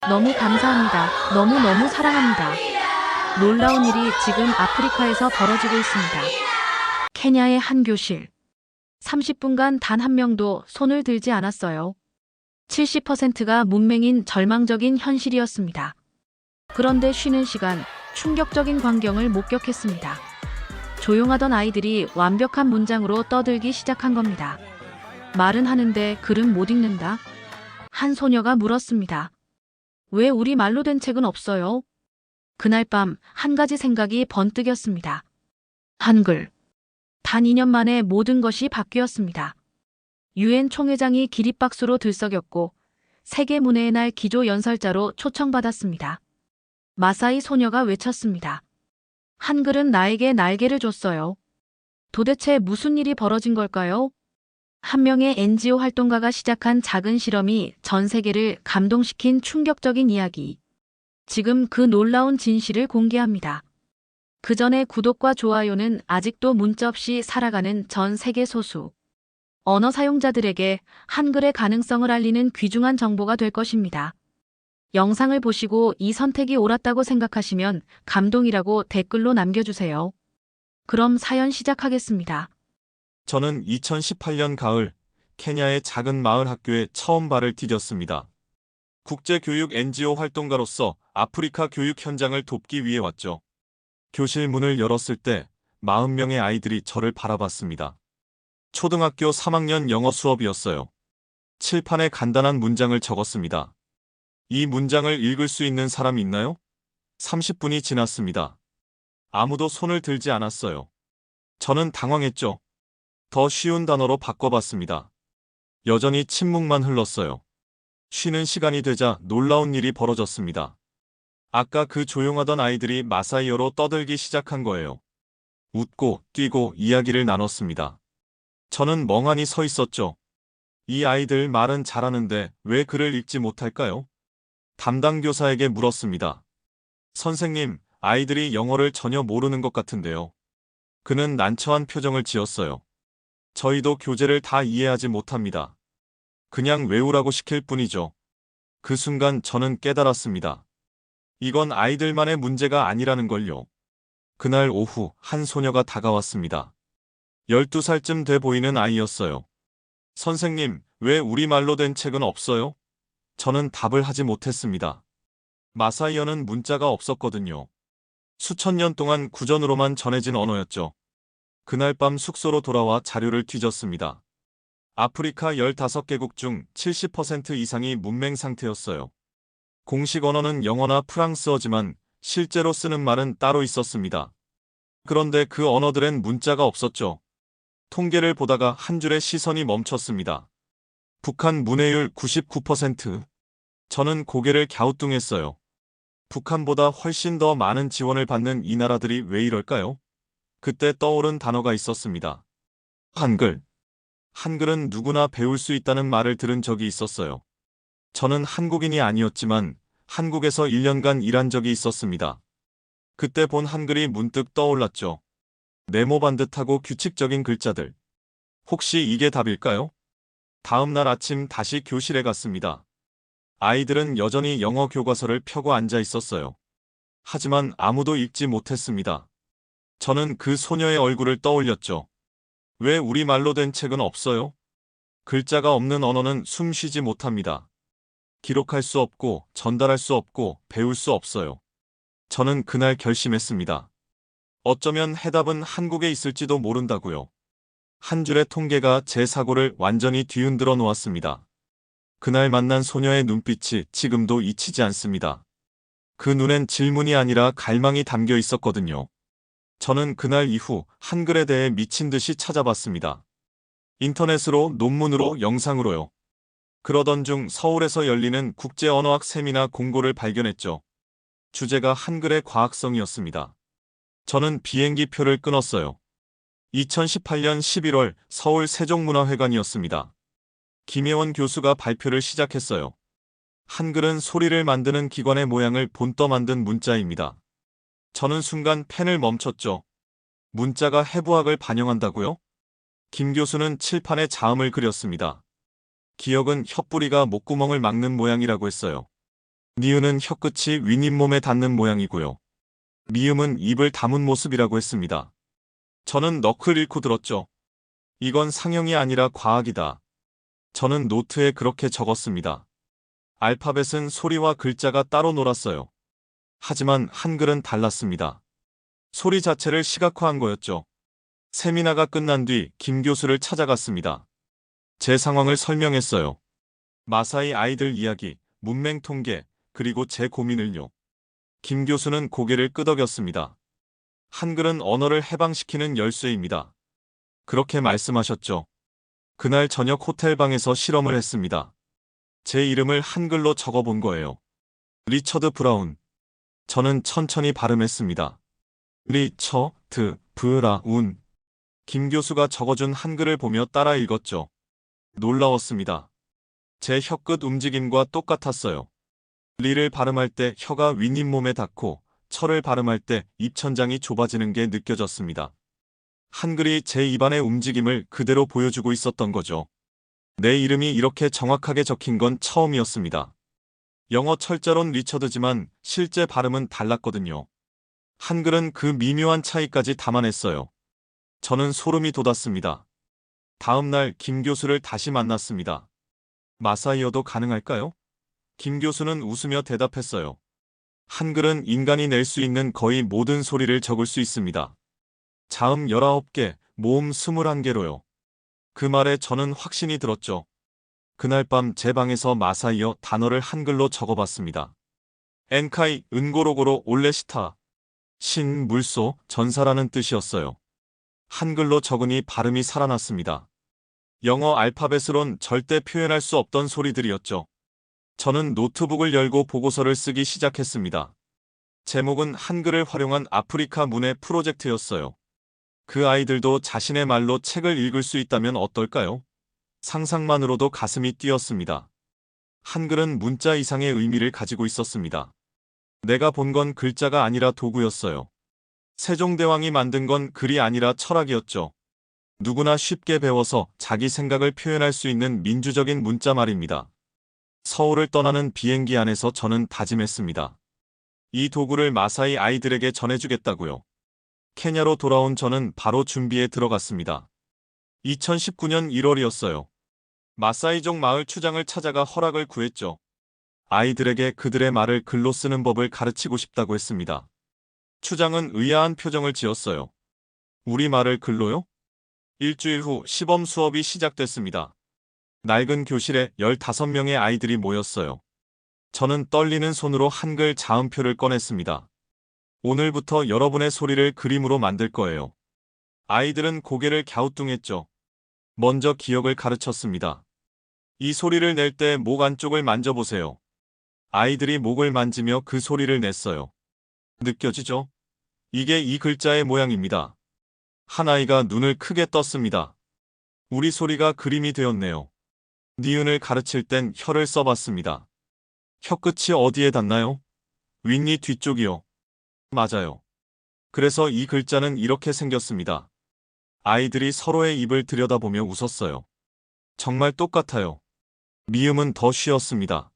너무 감사합니다. 너무너무 사랑합니다. 놀라운 일이 지금 아프리카에서 벌어지고 있습니다. 케냐의 한 교실. 30분간 단 한 명도 손을 들지 않았어요. 70%가 문맹인 절망적인 현실이었습니다. 그런데 쉬는 시간, 충격적인 광경을 목격했습니다. 조용하던 아이들이 완벽한 문장으로 떠들기 시작한 겁니다. 말은 하는데 글은 못 읽는다? 한 소녀가 물었습니다. 왜 우리 말로 된 책은 없어요? 그날 밤 한 가지 생각이 번뜩였습니다. 한글. 단 2년 만에 모든 것이 바뀌었습니다. 유엔 총회장이 기립박수로 들썩였고 세계 문해의 날 기조 연설자로 초청받았습니다. 마사이 소녀가 외쳤습니다. 한글은 나에게 날개를 줬어요. 도대체 무슨 일이 벌어진 걸까요? 한 명의 NGO 활동가가 시작한 작은 실험이 전 세계를 감동시킨 충격적인 이야기. 지금 그 놀라운 진실을 공개합니다. 그 전에 구독과 좋아요는 아직도 문자 없이 살아가는 전 세계 소수 언어 사용자들에게 한글의 가능성을 알리는 귀중한 정보가 될 것입니다. 영상을 보시고 이 선택이 옳았다고 생각하시면 감동이라고 댓글로 남겨주세요. 그럼 사연 시작하겠습니다. 저는 2018년 가을 케냐의 작은 마을 학교에 처음 발을 디뎠습니다. 국제교육 NGO 활동가로서 아프리카 교육 현장을 돕기 위해 왔죠. 교실 문을 열었을 때 40명의 아이들이 저를 바라봤습니다. 초등학교 3학년 영어 수업이었어요. 칠판에 간단한 문장을 적었습니다. 이 문장을 읽을 수 있는 사람 있나요? 30분이 지났습니다. 아무도 손을 들지 않았어요. 저는 당황했죠. 더 쉬운 단어로 바꿔봤습니다. 여전히 침묵만 흘렀어요. 쉬는 시간이 되자 놀라운 일이 벌어졌습니다. 아까 그 조용하던 아이들이 마사이어로 떠들기 시작한 거예요. 웃고 뛰고 이야기를 나눴습니다. 저는 멍하니 서 있었죠. 이 아이들 말은 잘하는데 왜 글을 읽지 못할까요? 담당 교사에게 물었습니다. 선생님, 아이들이 영어를 전혀 모르는 것 같은데요. 그는 난처한 표정을 지었어요. 저희도 교재를 다 이해하지 못합니다. 그냥 외우라고 시킬 뿐이죠. 그 순간 저는 깨달았습니다. 이건 아이들만의 문제가 아니라는 걸요. 그날 오후 한 소녀가 다가왔습니다. 12살쯤 돼 보이는 아이였어요. 선생님, 왜 우리말로 된 책은 없어요? 저는 답을 하지 못했습니다. 마사이어는 문자가 없었거든요. 수천 년 동안 구전으로만 전해진 언어였죠. 그날 밤 숙소로 돌아와 자료를 뒤졌습니다. 아프리카 15개국 중 70% 이상이 문맹 상태였어요. 공식 언어는 영어나 프랑스어지만 실제로 쓰는 말은 따로 있었습니다. 그런데 그 언어들엔 문자가 없었죠. 통계를 보다가 한 줄에 시선이 멈췄습니다. 북한 문해율 99%. 저는 고개를 갸우뚱했어요. 북한보다 훨씬 더 많은 지원을 받는 이 나라들이 왜 이럴까요? 그때 떠오른 단어가 있었습니다. 한글. 한글은 누구나 배울 수 있다는 말을 들은 적이 있었어요. 저는 한국인이 아니었지만 한국에서 1년간 일한 적이 있었습니다. 그때 본 한글이 문득 떠올랐죠. 네모반듯하고 규칙적인 글자들. 혹시 이게 답일까요? 다음 날 아침 다시 교실에 갔습니다. 아이들은 여전히 영어 교과서를 펴고 앉아 있었어요. 하지만 아무도 읽지 못했습니다. 저는 그 소녀의 얼굴을 떠올렸죠. 왜 우리말로 된 책은 없어요? 글자가 없는 언어는 숨 쉬지 못합니다. 기록할 수 없고 전달할 수 없고 배울 수 없어요. 저는 그날 결심했습니다. 어쩌면 해답은 한국에 있을지도 모른다고요. 한 줄의 통계가 제 사고를 완전히 뒤흔들어 놓았습니다. 그날 만난 소녀의 눈빛이 지금도 잊히지 않습니다. 그 눈엔 질문이 아니라 갈망이 담겨 있었거든요. 저는 그날 이후 한글에 대해 미친 듯이 찾아봤습니다. 인터넷으로, 논문으로, 영상으로요. 그러던 중 서울에서 열리는 국제언어학 세미나 공고를 발견했죠. 주제가 한글의 과학성이었습니다. 저는 비행기 표를 끊었어요. 2018년 11월 서울 세종문화회관이었습니다. 김혜원 교수가 발표를 시작했어요. 한글은 소리를 만드는 기관의 모양을 본떠 만든 문자입니다. 저는 순간 펜을 멈췄죠. 문자가 해부학을 반영한다고요? 김 교수는 칠판에 자음을 그렸습니다. 기억은 혀뿌리가 목구멍을 막는 모양이라고 했어요. 니은은 혀끝이 윗잇몸에 닿는 모양이고요. 미음은 입을 다문 모습이라고 했습니다. 저는 넋을 잃고 들었죠. 이건 상형이 아니라 과학이다. 저는 노트에 그렇게 적었습니다. 알파벳은 소리와 글자가 따로 놀았어요. 하지만 한글은 달랐습니다. 소리 자체를 시각화한 거였죠. 세미나가 끝난 뒤 김 교수를 찾아갔습니다. 제 상황을 설명했어요. 마사이 아이들 이야기, 문맹 통계, 그리고 제 고민을요. 김 교수는 고개를 끄덕였습니다. 한글은 언어를 해방시키는 열쇠입니다. 그렇게 말씀하셨죠. 그날 저녁 호텔방에서 실험을 했습니다. 제 이름을 한글로 적어본 거예요. 리처드 브라운. 저는 천천히 발음했습니다. 리처드 브라운. 김 교수가 적어준 한글을 보며 따라 읽었죠. 놀라웠습니다. 제 혀끝 움직임과 똑같았어요. 리를 발음할 때 혀가 윗잇몸에 닿고 철을 발음할 때 입천장이 좁아지는 게 느껴졌습니다. 한글이 제 입안의 움직임을 그대로 보여주고 있었던 거죠. 내 이름이 이렇게 정확하게 적힌 건 처음이었습니다. 영어 철자론 리처드지만 실제 발음은 달랐거든요. 한글은 그 미묘한 차이까지 담아냈어요. 저는 소름이 돋았습니다. 다음 날 김 교수를 다시 만났습니다. 마사이어도 가능할까요? 김 교수는 웃으며 대답했어요. 한글은 인간이 낼 수 있는 거의 모든 소리를 적을 수 있습니다. 자음 19개, 모음 21개로요. 그 말에 저는 확신이 들었죠. 그날 밤 제 방에서 마사이어 단어를 한글로 적어봤습니다. 엔카이, 은고로고로, 올레시타. 신, 물소, 전사라는 뜻이었어요. 한글로 적으니 발음이 살아났습니다. 영어 알파벳으론 절대 표현할 수 없던 소리들이었죠. 저는 노트북을 열고 보고서를 쓰기 시작했습니다. 제목은 한글을 활용한 아프리카 문해 프로젝트였어요. 그 아이들도 자신의 말로 책을 읽을 수 있다면 어떨까요? 상상만으로도 가슴이 뛰었습니다. 한글은 문자 이상의 의미를 가지고 있었습니다. 내가 본 건 글자가 아니라 도구였어요. 세종대왕이 만든 건 글이 아니라 철학이었죠. 누구나 쉽게 배워서 자기 생각을 표현할 수 있는 민주적인 문자 말입니다. 서울을 떠나는 비행기 안에서 저는 다짐했습니다. 이 도구를 마사이 아이들에게 전해주겠다고요. 케냐로 돌아온 저는 바로 준비에 들어갔습니다. 2019년 1월이었어요. 마사이족 마을 추장을 찾아가 허락을 구했죠. 아이들에게 그들의 말을 글로 쓰는 법을 가르치고 싶다고 했습니다. 추장은 의아한 표정을 지었어요. 우리 말을 글로요? 일주일 후 시범 수업이 시작됐습니다. 낡은 교실에 15명의 아이들이 모였어요. 저는 떨리는 손으로 한글 자음표를 꺼냈습니다. 오늘부터 여러분의 소리를 그림으로 만들 거예요. 아이들은 고개를 갸우뚱했죠. 먼저 기억을 가르쳤습니다. 이 소리를 낼 때 목 안쪽을 만져보세요. 아이들이 목을 만지며 그 소리를 냈어요. 느껴지죠? 이게 이 글자의 모양입니다. 한 아이가 눈을 크게 떴습니다. 우리 소리가 그림이 되었네요. 니은을 가르칠 땐 혀를 써봤습니다. 혀끝이 어디에 닿나요? 윗니 뒤쪽이요. 맞아요. 그래서 이 글자는 이렇게 생겼습니다. 아이들이 서로의 입을 들여다보며 웃었어요. 정말 똑같아요. 미음은 더 쉬었습니다.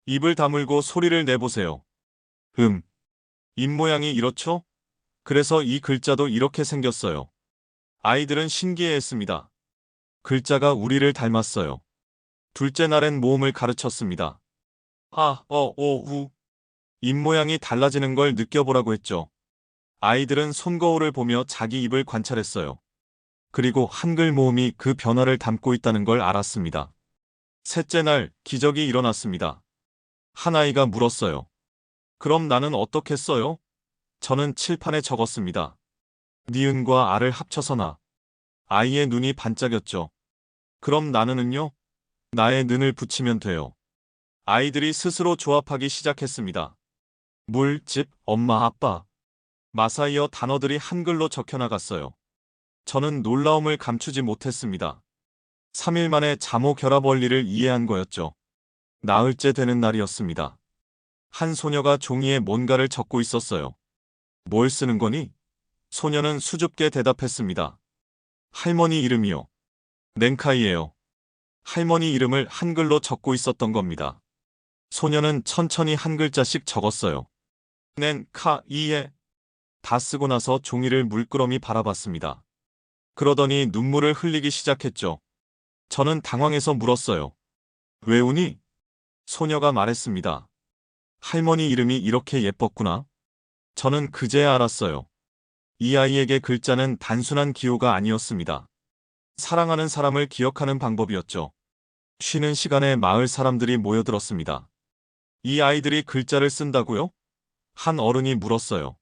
입을 다물고 소리를 내보세요. 입 모양이 이렇죠? 그래서 이 글자도 이렇게 생겼어요. 아이들은 신기해했습니다. 글자가 우리를 닮았어요. 둘째 날엔 모음을 가르쳤습니다. 아, 오, 우. 입 모양이 달라지는 걸 느껴보라고 했죠. 아이들은 손거울을 보며 자기 입을 관찰했어요. 그리고 한글 모음이 그 변화를 담고 있다는 걸 알았습니다. 셋째 날, 기적이 일어났습니다. 한 아이가 물었어요. 그럼 나는 어떻게 써요? 저는 칠판에 적었습니다. 니은과 아를 합쳐서 나. 아이의 눈이 반짝였죠. 그럼 나는은요? 나의 는을 붙이면 돼요. 아이들이 스스로 조합하기 시작했습니다. 물, 집, 엄마, 아빠. 마사이어 단어들이 한글로 적혀나갔어요. 저는 놀라움을 감추지 못했습니다. 3일 만에 잠오 결합 원리를 이해한 거였죠. 나흘째 되는 날이었습니다. 한 소녀가 종이에 뭔가를 적고 있었어요. 뭘 쓰는 거니? 소녀는 수줍게 대답했습니다. 할머니 이름이요. 냉카이예요. 할머니 이름을 한글로 적고 있었던 겁니다. 소녀는 천천히 한 글자씩 적었어요. 넨, 카, 이에. 다 쓰고 나서 종이를 물끄러미 바라봤습니다. 그러더니 눈물을 흘리기 시작했죠. 저는 당황해서 물었어요. 왜 우니? 소녀가 말했습니다. 할머니 이름이 이렇게 예뻤구나. 저는 그제야 알았어요. 이 아이에게 글자는 단순한 기호가 아니었습니다. 사랑하는 사람을 기억하는 방법이었죠. 쉬는 시간에 마을 사람들이 모여들었습니다. 이 아이들이 글자를 쓴다고요? 한 어른이 물었어요.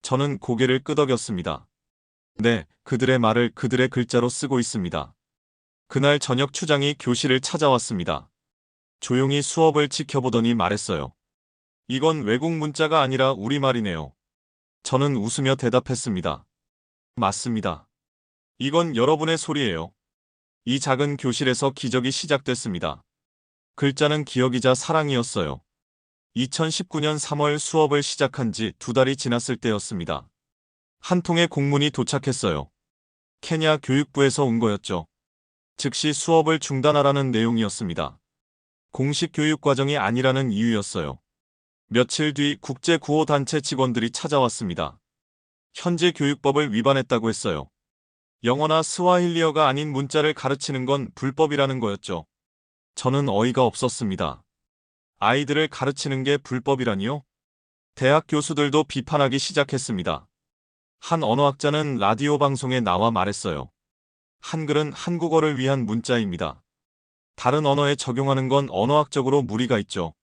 저는 고개를 끄덕였습니다. 네, 그들의 말을 그들의 글자로 쓰고 있습니다. 그날 저녁 추장이 교실을 찾아왔습니다. 조용히 수업을 지켜보더니 말했어요. 이건 외국 문자가 아니라 우리말이네요. 저는 웃으며 대답했습니다. 맞습니다. 이건 여러분의 소리예요. 이 작은 교실에서 기적이 시작됐습니다. 글자는 기억이자 사랑이었어요. 2019년 3월 수업을 시작한 지 2달이 지났을 때였습니다. 한 통의 공문이 도착했어요. 케냐 교육부에서 온 거였죠. 즉시 수업을 중단하라는 내용이었습니다. 공식 교육 과정이 아니라는 이유였어요. 며칠 뒤 국제구호단체 직원들이 찾아왔습니다. 현재 교육법을 위반했다고 했어요. 영어나 스와힐리어가 아닌 문자를 가르치는 건 불법이라는 거였죠. 저는 어이가 없었습니다. 아이들을 가르치는 게 불법이라니요? 대학 교수들도 비판하기 시작했습니다. 한 언어학자는 라디오 방송에 나와 말했어요. 한글은 한국어를 위한 문자입니다. 다른 언어에 적용하는 건 언어학적으로 무리가 있죠.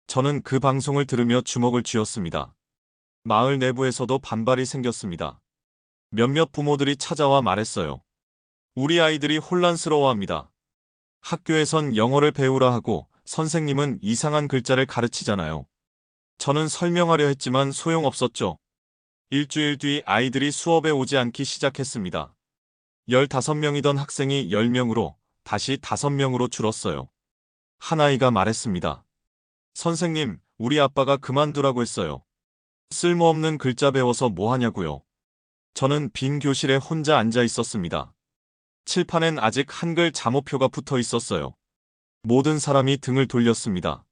저는 그 방송을 들으며 주먹을 쥐었습니다. 마을 내부에서도 반발이 생겼습니다. 몇몇 부모들이 찾아와 말했어요. 우리 아이들이 혼란스러워합니다. 학교에선 영어를 배우라 하고 선생님은 이상한 글자를 가르치잖아요. 저는 설명하려 했지만 소용없었죠. 일주일 뒤 아이들이 수업에 오지 않기 시작했습니다. 15명이던 학생이 10명으로 다시 5명으로 줄었어요. 한 아이가 말했습니다. 선생님, 우리 아빠가 그만두라고 했어요. 쓸모없는 글자 배워서 뭐 하냐고요. 저는 빈 교실에 혼자 앉아 있었습니다. 칠판엔 아직 한글 잠오표가 붙어 있었어요. 모든 사람이 등을 돌렸습니다.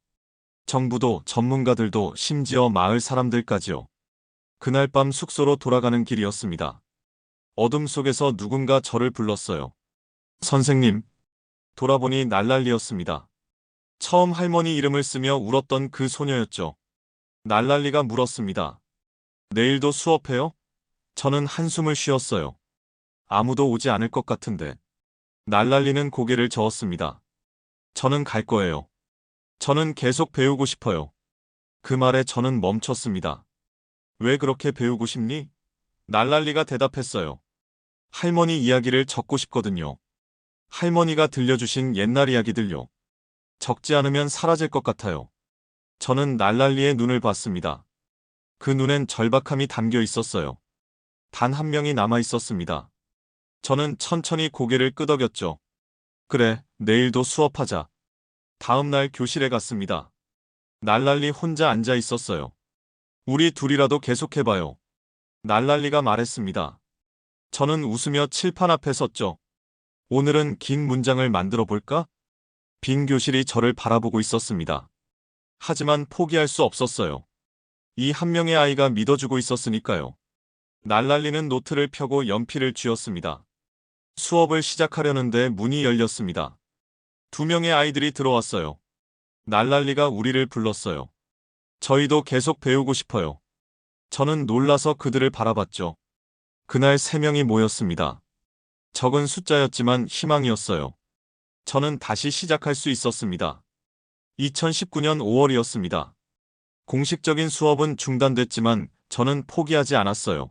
정부도 전문가들도 심지어 마을 사람들까지요. 그날 밤 숙소로 돌아가는 길이었습니다. 어둠 속에서 누군가 저를 불렀어요. 선생님. 돌아보니 날랄리였습니다. 처음 할머니 이름을 쓰며 울었던 그 소녀였죠. 날랄리가 물었습니다. 내일도 수업해요? 저는 한숨을 쉬었어요. 아무도 오지 않을 것 같은데. 날랄리는 고개를 저었습니다. 저는 갈 거예요. 저는 계속 배우고 싶어요. 그 말에 저는 멈췄습니다. 왜 그렇게 배우고 싶니? 날랄리가 대답했어요. 할머니 이야기를 적고 싶거든요. 할머니가 들려주신 옛날 이야기들요. 적지 않으면 사라질 것 같아요. 저는 날랄리의 눈을 봤습니다. 그 눈엔 절박함이 담겨 있었어요. 단 한 명이 남아 있었습니다. 저는 천천히 고개를 끄덕였죠. 그래, 내일도 수업하자. 다음 날 교실에 갔습니다. 날랄리 혼자 앉아 있었어요. 우리 둘이라도 계속해봐요. 날랄리가 말했습니다. 저는 웃으며 칠판 앞에 섰죠. 오늘은 긴 문장을 만들어 볼까? 빈 교실이 저를 바라보고 있었습니다. 하지만 포기할 수 없었어요. 이 한 명의 아이가 믿어주고 있었으니까요. 날랄리는 노트를 펴고 연필을 쥐었습니다. 수업을 시작하려는데 문이 열렸습니다. 2명의 아이들이 들어왔어요. 날랄리가 우리를 불렀어요. 저희도 계속 배우고 싶어요. 저는 놀라서 그들을 바라봤죠. 그날 3명이 모였습니다. 적은 숫자였지만 희망이었어요. 저는 다시 시작할 수 있었습니다. 2019년 5월이었습니다. 공식적인 수업은 중단됐지만 저는 포기하지 않았어요.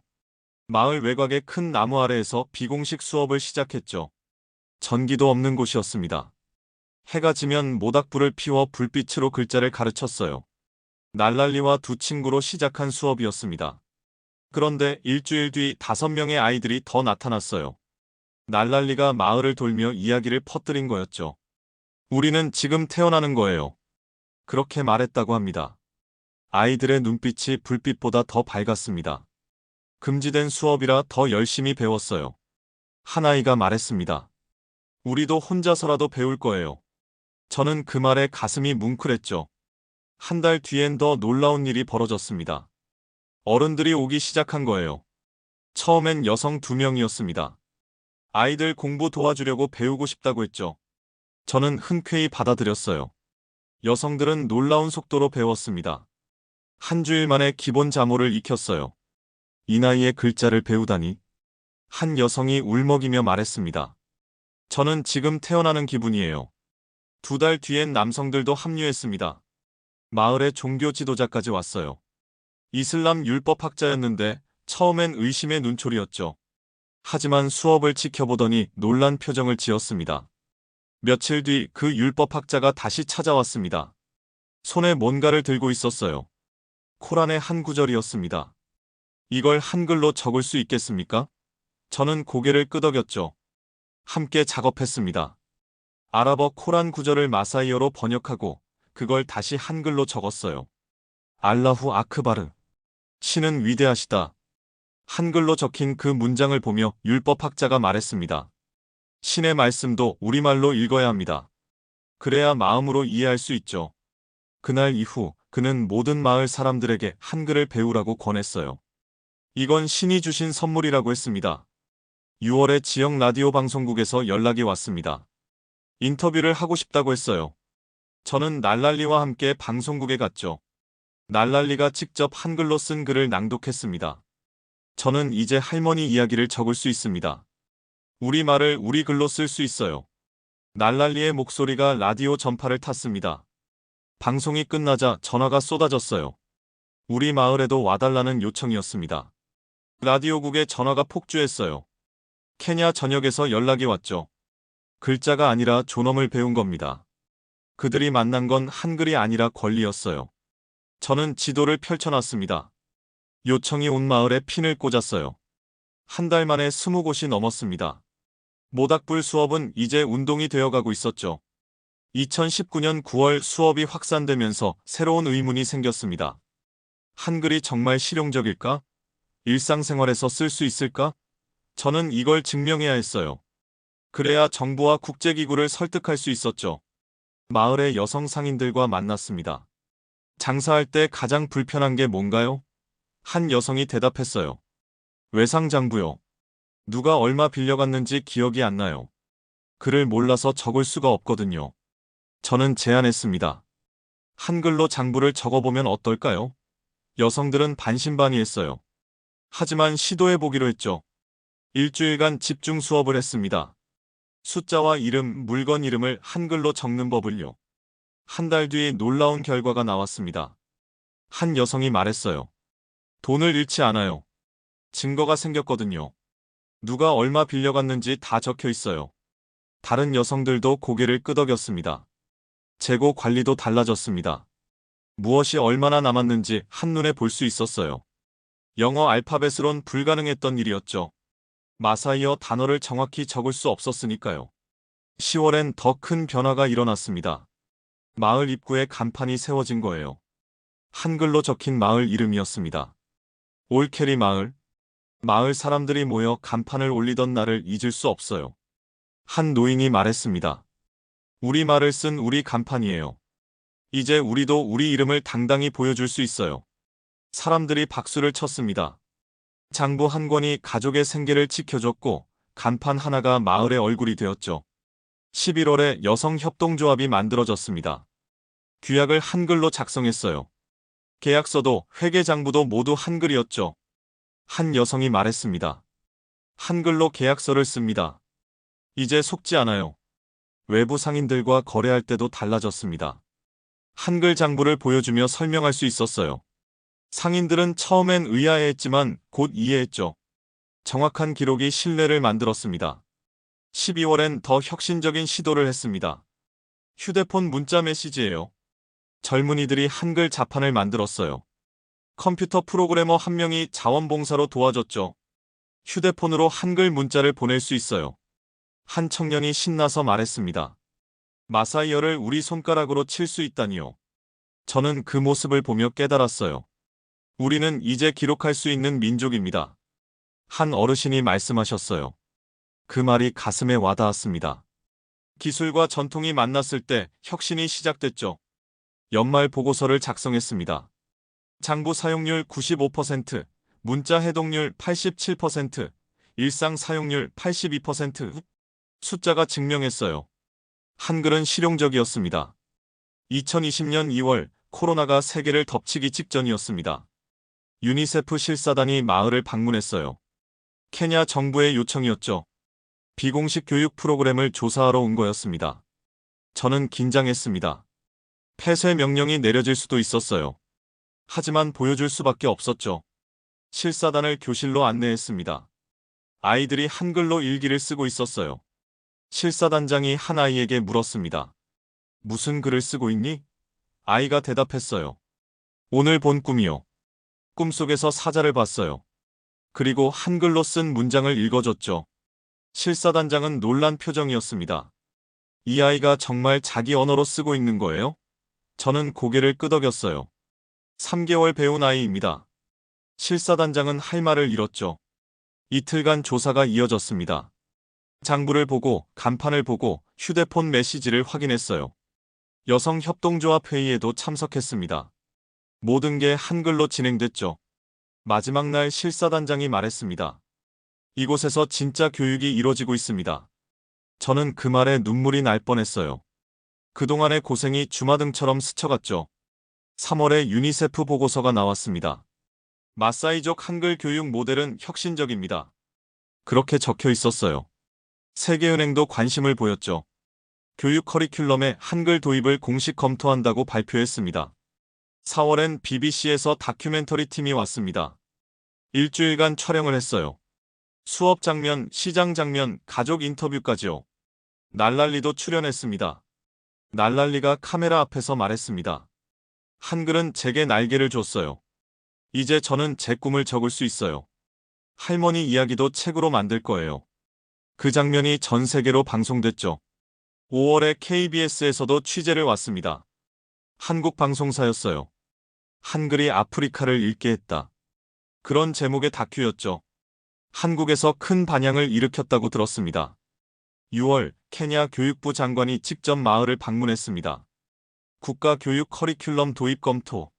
마을 외곽의 큰 나무 아래에서 비공식 수업을 시작했죠. 전기도 없는 곳이었습니다. 해가 지면 모닥불을 피워 불빛으로 글자를 가르쳤어요. 날랄리와 2 친구로 시작한 수업이었습니다. 그런데 일주일 뒤 5명의 아이들이 더 나타났어요. 날랄리가 마을을 돌며 이야기를 퍼뜨린 거였죠. 우리는 지금 태어나는 거예요. 그렇게 말했다고 합니다. 아이들의 눈빛이 불빛보다 더 밝았습니다. 금지된 수업이라 더 열심히 배웠어요. 한 아이가 말했습니다. 우리도 혼자서라도 배울 거예요. 저는 그 말에 가슴이 뭉클했죠. 한 달 뒤엔 더 놀라운 일이 벌어졌습니다. 어른들이 오기 시작한 거예요. 처음엔 여성 2명이었습니다. 아이들 공부 도와주려고 배우고 싶다고 했죠. 저는 흔쾌히 받아들였어요. 여성들은 놀라운 속도로 배웠습니다. 한 주일 만에 기본 자모를 익혔어요. 이 나이에 글자를 배우다니. 한 여성이 울먹이며 말했습니다. 저는 지금 태어나는 기분이에요. 2달 뒤엔 남성들도 합류했습니다. 마을의 종교 지도자까지 왔어요. 이슬람 율법학자였는데 처음엔 의심의 눈초리였죠. 하지만 수업을 지켜보더니 놀란 표정을 지었습니다. 며칠 뒤 그 율법학자가 다시 찾아왔습니다. 손에 뭔가를 들고 있었어요. 코란의 한 구절이었습니다. 이걸 한글로 적을 수 있겠습니까? 저는 고개를 끄덕였죠. 함께 작업했습니다. 아랍어 코란 구절을 마사이어로 번역하고 그걸 다시 한글로 적었어요. 알라후 아크바르. 신은 위대하시다. 한글로 적힌 그 문장을 보며 율법학자가 말했습니다. 신의 말씀도 우리말로 읽어야 합니다. 그래야 마음으로 이해할 수 있죠. 그날 이후 그는 모든 마을 사람들에게 한글을 배우라고 권했어요. 이건 신이 주신 선물이라고 했습니다. 6월에 지역 라디오 방송국에서 연락이 왔습니다. 인터뷰를 하고 싶다고 했어요. 저는 날랄리와 함께 방송국에 갔죠. 날랄리가 직접 한글로 쓴 글을 낭독했습니다. 저는 이제 할머니 이야기를 적을 수 있습니다. 우리 말을 우리 글로 쓸 수 있어요. 날랄리의 목소리가 라디오 전파를 탔습니다. 방송이 끝나자 전화가 쏟아졌어요. 우리 마을에도 와달라는 요청이었습니다. 라디오국에 전화가 폭주했어요. 케냐 전역에서 연락이 왔죠. 글자가 아니라 존엄을 배운 겁니다. 그들이 만난 건 한글이 아니라 권리였어요. 저는 지도를 펼쳐놨습니다. 요청이 온 마을에 핀을 꽂았어요. 한 달 만에 20곳이 넘었습니다. 모닥불 수업은 이제 운동이 되어가고 있었죠. 2019년 9월 수업이 확산되면서 새로운 의문이 생겼습니다. 한글이 정말 실용적일까? 일상생활에서 쓸 수 있을까? 저는 이걸 증명해야 했어요. 그래야 정부와 국제기구를 설득할 수 있었죠. 마을의 여성 상인들과 만났습니다. 장사할 때 가장 불편한 게 뭔가요? 한 여성이 대답했어요. 외상장부요. 누가 얼마 빌려갔는지 기억이 안 나요. 글을 몰라서 적을 수가 없거든요. 저는 제안했습니다. 한글로 장부를 적어보면 어떨까요? 여성들은 반신반의했어요. 하지만 시도해보기로 했죠. 일주일간 집중 수업을 했습니다. 숫자와 이름, 물건 이름을 한글로 적는 법을요. 한 달 뒤 놀라운 결과가 나왔습니다. 한 여성이 말했어요. 돈을 잃지 않아요. 증거가 생겼거든요. 누가 얼마 빌려갔는지 다 적혀 있어요. 다른 여성들도 고개를 끄덕였습니다. 재고 관리도 달라졌습니다. 무엇이 얼마나 남았는지 한눈에 볼 수 있었어요. 영어 알파벳으론 불가능했던 일이었죠. 마사이어 단어를 정확히 적을 수 없었으니까요. 10월엔 더 큰 변화가 일어났습니다. 마을 입구에 간판이 세워진 거예요. 한글로 적힌 마을 이름이었습니다. 올케리 마을. 마을 사람들이 모여 간판을 올리던 날을 잊을 수 없어요. 한 노인이 말했습니다. 우리 말을 쓴 우리 간판이에요. 이제 우리도 우리 이름을 당당히 보여줄 수 있어요. 사람들이 박수를 쳤습니다. 장부 한 권이 가족의 생계를 지켜줬고 간판 하나가 마을의 얼굴이 되었죠. 11월에 여성협동조합이 만들어졌습니다. 규약을 한글로 작성했어요. 계약서도 회계장부도 모두 한글이었죠. 한 여성이 말했습니다. 한글로 계약서를 씁니다. 이제 속지 않아요. 외부 상인들과 거래할 때도 달라졌습니다. 한글 장부를 보여주며 설명할 수 있었어요. 상인들은 처음엔 의아해했지만 곧 이해했죠. 정확한 기록이 신뢰를 만들었습니다. 12월엔 더 혁신적인 시도를 했습니다. 휴대폰 문자 메시지예요. 젊은이들이 한글 자판을 만들었어요. 컴퓨터 프로그래머 한 명이 자원봉사로 도와줬죠. 휴대폰으로 한글 문자를 보낼 수 있어요. 한 청년이 신나서 말했습니다. 마사이어를 우리 손가락으로 칠 수 있다니요. 저는 그 모습을 보며 깨달았어요. 우리는 이제 기록할 수 있는 민족입니다. 한 어르신이 말씀하셨어요. 그 말이 가슴에 와닿았습니다. 기술과 전통이 만났을 때 혁신이 시작됐죠. 연말 보고서를 작성했습니다. 장부 사용률 95%, 문자 해독률 87%, 일상 사용률 82%. 숫자가 증명했어요. 한글은 실용적이었습니다. 2020년 2월 코로나가 세계를 덮치기 직전이었습니다. 유니세프 실사단이 마을을 방문했어요. 케냐 정부의 요청이었죠. 비공식 교육 프로그램을 조사하러 온 거였습니다. 저는 긴장했습니다. 폐쇄 명령이 내려질 수도 있었어요. 하지만 보여줄 수밖에 없었죠. 실사단을 교실로 안내했습니다. 아이들이 한글로 일기를 쓰고 있었어요. 실사단장이 한 아이에게 물었습니다. 무슨 글을 쓰고 있니? 아이가 대답했어요. 오늘 본 꿈이요. 꿈속에서 사자를 봤어요. 그리고 한글로 쓴 문장을 읽어줬죠. 실사단장은 놀란 표정이었습니다. 이 아이가 정말 자기 언어로 쓰고 있는 거예요? 저는 고개를 끄덕였어요. 3개월 배운 아이입니다. 실사단장은 할 말을 잃었죠. 이틀간 조사가 이어졌습니다. 장부를 보고 간판을 보고 휴대폰 메시지를 확인했어요. 여성협동조합 회의에도 참석했습니다. 모든 게 한글로 진행됐죠. 마지막 날 실사단장이 말했습니다. 이곳에서 진짜 교육이 이루어지고 있습니다. 저는 그 말에 눈물이 날 뻔했어요. 그동안의 고생이 주마등처럼 스쳐갔죠. 3월에 유니세프 보고서가 나왔습니다. 마사이족 한글 교육 모델은 혁신적입니다. 그렇게 적혀 있었어요. 세계은행도 관심을 보였죠. 교육 커리큘럼에 한글 도입을 공식 검토한다고 발표했습니다. 4월엔 BBC에서 다큐멘터리 팀이 왔습니다. 일주일간 촬영을 했어요. 수업 장면, 시장 장면, 가족 인터뷰까지요. 날랄리도 출연했습니다. 날랄리가 카메라 앞에서 말했습니다. 한글은 제게 날개를 줬어요. 이제 저는 제 꿈을 적을 수 있어요. 할머니 이야기도 책으로 만들 거예요. 그 장면이 전 세계로 방송됐죠. 5월에 KBS에서도 취재를 왔습니다. 한국 방송사였어요. 한글이 아프리카를 읽게 했다. 그런 제목의 다큐였죠. 한국에서 큰 반향을 일으켰다고 들었습니다. 6월 케냐 교육부 장관이 직접 마을을 방문했습니다. 국가교육 커리큘럼 도입 검토.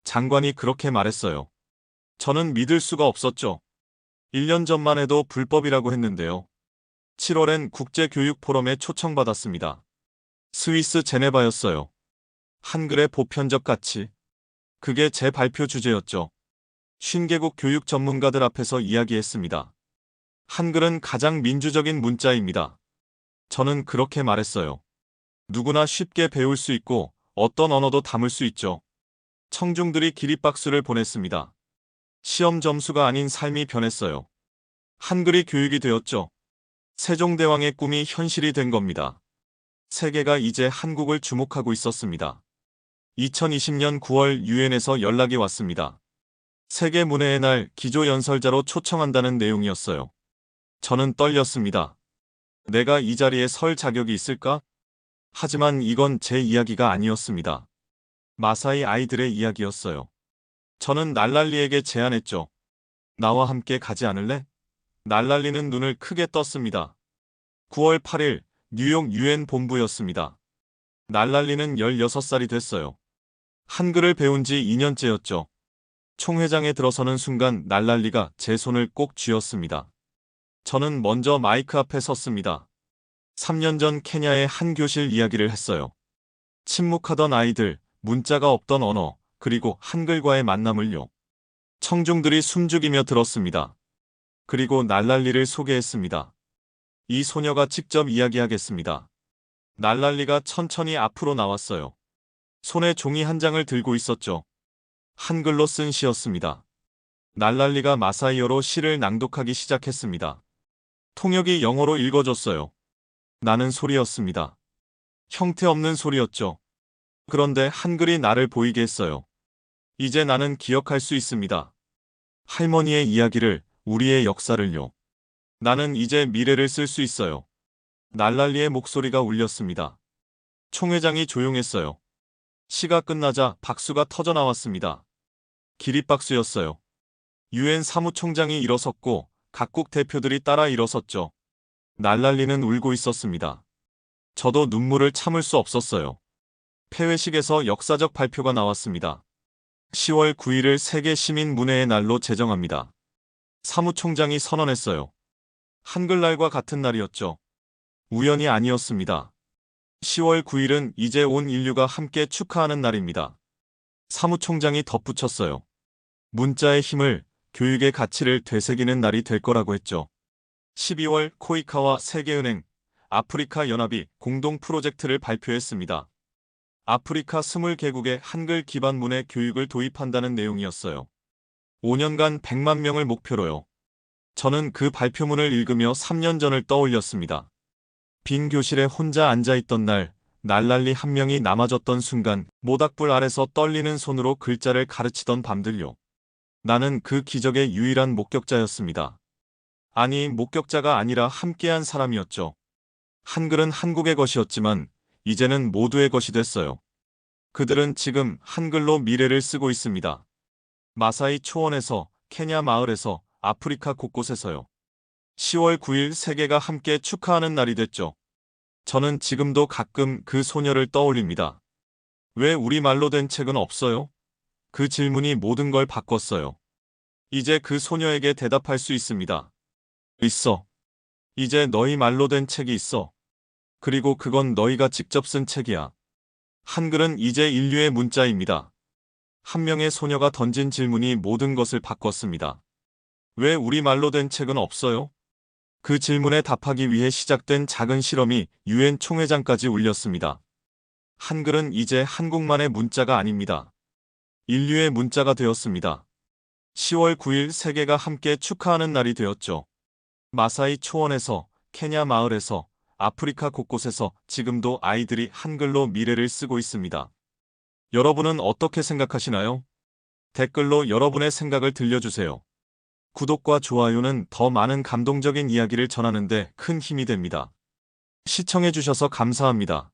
장관이 그렇게 말했어요. 저는 믿을 수가 없었죠. 1년 전만 해도 불법이라고 했는데요. 7월엔 국제교육 포럼에 초청받았습니다. 스위스 제네바였어요. 한글의 보편적 가치. 그게 제 발표 주제였죠. 50개국 교육 전문가들 앞에서 이야기했습니다. 한글은 가장 민주적인 문자입니다. 저는 그렇게 말했어요. 누구나 쉽게 배울 수 있고 어떤 언어도 담을 수 있죠. 청중들이 기립박수를 보냈습니다. 시험 점수가 아닌 삶이 변했어요. 한글이 교육이 되었죠. 세종대왕의 꿈이 현실이 된 겁니다. 세계가 이제 한국을 주목하고 있었습니다. 2020년 9월 유엔에서 연락이 왔습니다. 세계문해의 날 기조연설자로 초청한다는 내용이었어요. 저는 떨렸습니다. 내가 이 자리에 설 자격이 있을까? 하지만 이건 제 이야기가 아니었습니다. 마사이 아이들의 이야기였어요. 저는 날랄리에게 제안했죠. 나와 함께 가지 않을래? 날랄리는 눈을 크게 떴습니다. 9월 8일 뉴욕 유엔 본부였습니다. 날랄리는 16살이 됐어요. 한글을 배운 지 2년째였죠. 총회장에 들어서는 순간 날랄리가 제 손을 꼭 쥐었습니다. 저는 먼저 마이크 앞에 섰습니다. 3년 전 케냐의 한 교실 이야기를 했어요. 침묵하던 아이들, 문자가 없던 언어, 그리고 한글과의 만남을요. 청중들이 숨죽이며 들었습니다. 그리고 날랄리를 소개했습니다. 이 소녀가 직접 이야기하겠습니다. 날랄리가 천천히 앞으로 나왔어요. 손에 종이 한 장을 들고 있었죠. 한글로 쓴 시였습니다. 날랄리가 마사이어로 시를 낭독하기 시작했습니다. 통역이 영어로 읽어줬어요. 나는 소리였습니다. 형태 없는 소리였죠. 그런데 한글이 나를 보이게 했어요. 이제 나는 기억할 수 있습니다. 할머니의 이야기를, 우리의 역사를요. 나는 이제 미래를 쓸 수 있어요. 날랄리의 목소리가 울렸습니다. 총회장이 조용했어요. 시가 끝나자 박수가 터져 나왔습니다. 기립박수였어요. 유엔 사무총장이 일어섰고 각국 대표들이 따라 일어섰죠. 날랄리는 울고 있었습니다. 저도 눈물을 참을 수 없었어요. 폐회식에서 역사적 발표가 나왔습니다. 10월 9일을 세계 시민 문해의 날로 제정합니다. 사무총장이 선언했어요. 한글날과 같은 날이었죠. 우연이 아니었습니다. 10월 9일은 이제 온 인류가 함께 축하하는 날입니다. 사무총장이 덧붙였어요. 문자의 힘을, 교육의 가치를 되새기는 날이 될 거라고 했죠. 12월 코이카와 세계은행, 아프리카 연합이 공동 프로젝트를 발표했습니다. 아프리카 20개국의 한글 기반 문해 교육을 도입한다는 내용이었어요. 5년간 100만 명을 목표로요. 저는 그 발표문을 읽으며 3년 전을 떠올렸습니다. 빈 교실에 혼자 앉아있던 날, 날랄리 한 명이 남아졌던 순간 모닥불 아래서 떨리는 손으로 글자를 가르치던 밤들요. 나는 그 기적의 유일한 목격자였습니다. 아니, 목격자가 아니라 함께한 사람이었죠. 한글은 한국의 것이었지만 이제는 모두의 것이 됐어요. 그들은 지금 한글로 미래를 쓰고 있습니다. 마사이 초원에서, 케냐 마을에서, 아프리카 곳곳에서요. 10월 9일 세계가 함께 축하하는 날이 됐죠. 저는 지금도 가끔 그 소녀를 떠올립니다. 왜 우리말로 된 책은 없어요? 그 질문이 모든 걸 바꿨어요. 이제 그 소녀에게 대답할 수 있습니다. 있어. 이제 너희 말로 된 책이 있어. 그리고 그건 너희가 직접 쓴 책이야. 한글은 이제 인류의 문자입니다. 한 명의 소녀가 던진 질문이 모든 것을 바꿨습니다. 왜 우리말로 된 책은 없어요? 그 질문에 답하기 위해 시작된 작은 실험이 유엔 총회장까지 울렸습니다. 한글은 이제 한국만의 문자가 아닙니다. 인류의 문자가 되었습니다. 10월 9일 세계가 함께 축하하는 날이 되었죠. 마사이 초원에서, 케냐 마을에서, 아프리카 곳곳에서 지금도 아이들이 한글로 미래를 쓰고 있습니다. 여러분은 어떻게 생각하시나요? 댓글로 여러분의 생각을 들려주세요. 구독과 좋아요는 더 많은 감동적인 이야기를 전하는 데 큰 힘이 됩니다. 시청해주셔서 감사합니다.